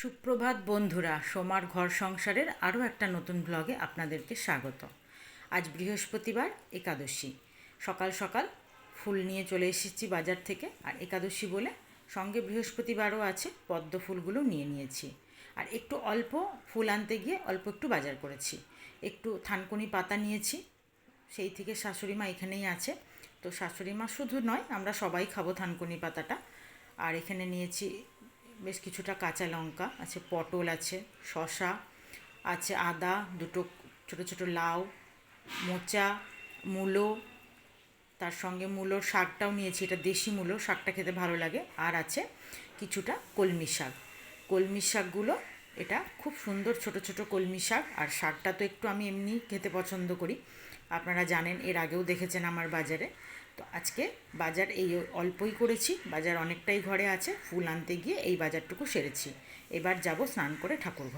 সুপ্রভাত বন্ধুরা, সোমার ঘর সংসারের আরও একটা নতুন ব্লগে আপনাদেরকে স্বাগত। আজ বৃহস্পতিবার, একাদশী। সকাল সকাল ফুল নিয়ে চলে এসেছি বাজার থেকে। আর একাদশী বলে সঙ্গে বৃহস্পতিবারও আছে, পদ্ম ফুলগুলো নিয়ে নিয়েছি। আর একটু অল্প ফুল আনতে গিয়ে অল্প একটু বাজার করেছি। একটু থানকুনি পাতা নিয়েছি, সেই থেকে শাশুড়ি মা এখানেই আছে। তো শাশুড়ি মা শুধু নয়, আমরা সবাই খাবো থানকুনি পাতাটা। আর এখানে নিয়েছি বেশ কিছুটা কাঁচা লঙ্কা আছে, পটল আছে, শসা আছে, আদা, দুটো ছোট ছোট লাউ, মোচা, মূলো, তার সঙ্গে মূলোর শাকটাও নিয়েছি, এটা দেশি মূলো, শাকটা খেতে ভালো লাগে। আর আছে কিছুটা কলমি শাক। কলমি শাকগুলো, এটা খুব সুন্দর ছোট ছোট কলমি শাক। আর শাকটা তো একটু আমি এমনি খেতে পছন্দ করি, আপনারা জানেন, এর আগেও দেখেছেন আমার বাজারে। তো আজকে বাজার এই অল্পই করেছি, বাজার অনেকটাই ঘরে আছে। ফুল আনতে গিয়ে এই বাজারটুকু সেরেছি। এবার যাব স্নান করে ঠাকুর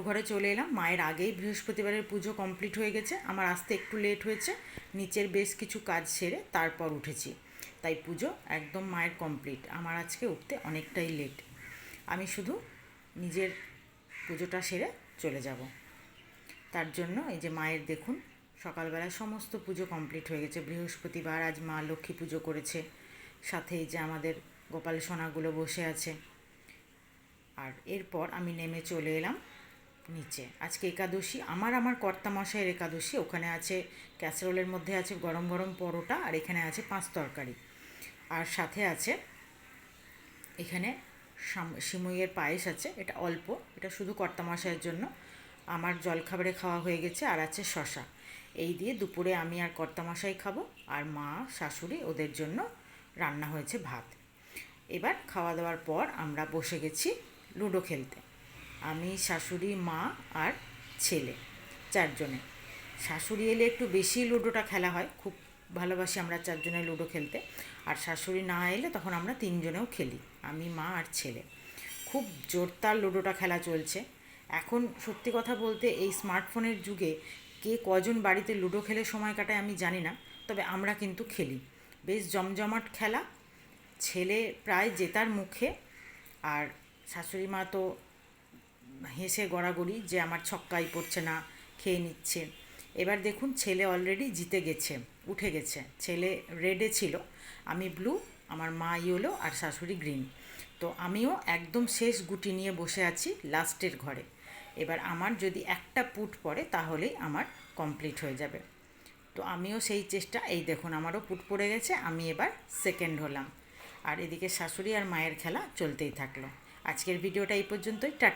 ঘরে চলে এলাম। মায়ের আগেই বৃহস্পতিবারের পুজো কমপ্লিট হয়ে গেছে, আমার আসতে একটু লেট হয়েছে। নিচের বেশ কিছু কাজ সেরে তারপর উঠেছি, তাই পুজো একদম মায়ের কমপ্লিট। আমার আজকে উঠতে অনেকটাই লেট। আমি শুধু নিজের পুজোটা সেরে চলে যাব। তার জন্য এই যে মায়ের দেখুন, সকালবেলায় সমস্ত পুজো কমপ্লিট হয়ে গেছে। বৃহস্পতিবার, আজ মা লক্ষ্মী পুজো করেছে, সাথে এই যে আমাদের গোপাল সোনাগুলো বসে আছে। আর এরপর আমি নেমে চলে এলাম নিচে। আজকে একাদশী, আমার কর্তামশাইয়ের একাদশী। ওখানে আছে ক্যাসারোলের মধ্যে আছে গরম গরম পরোটা, আর এখানে আছে 5 তরকারি, আর সাথে আছে এখানে সিমইয়ের পায়েস আছে। এটা অল্প, এটা শুধু কর্তামশাইয়ের জন্য। আমার জলখাবারে খাওয়া হয়ে গেছে। আর আছে শশা। এই দিয়ে দুপুরে আমি আর কর্তামশাই খাবো, আর মা শাশুড়ি ওদের জন্য রান্না হয়েছে ভাত। এবার খাওয়া দাওয়ার পর আমরা বসে গেছি লুডো খেলতে। আমি, শাশুড়ি, মা আর ছেলে, 4 জনে। শাশুড়ি এলে একটু বেশি লুডোটা খেলা হয়, খুব ভালোবাসি আমরা 4 জনে লুডো খেলতে। আর শাশুড়ি না এলে তখন আমরা 3 জনেও খেলি, আমি, মা আর ছেলে। খুব জোরদার লুডোটা খেলা চলছে এখন। সত্যি কথা বলতে, এই স্মার্টফোনের যুগে কে কজন বাড়িতে লুডো খেলে সময় কাটায় আমি জানি না, তবে আমরা কিন্তু খেলি। বেশ জমজমাট খেলা, ছেলে প্রায় জেতার মুখে। আর শাশুড়ি মা তো হেসে গড়াগড়ি যে আমার ছক্কাই পড়ছে না, খেয়ে নিচ্ছে। এবার দেখুন, ছেলে অলরেডি জিতে গেছে, উঠে গেছে। ছেলে রেডে ছিল, আমি ব্লু, আমার মা ইয়েলো আর শাশুড়ি গ্রিন। তো আমিও একদম শেষ গুটি নিয়ে বসে আছি লাস্টের ঘরে। এবার আমার যদি একটা পুট পড়ে তাহলেই আমার কমপ্লিট হয়ে যাবে। তো আমিও সেই চেষ্টা, এই দেখুন আমারও পুট পড়ে গেছে, আমি এবার সেকেন্ড হলাম। আর এদিকে শাশুড়ি আর মায়ের খেলা চলতেই থাকলো। আজকের ভিডিওটা এই পর্যন্তই। টাটা।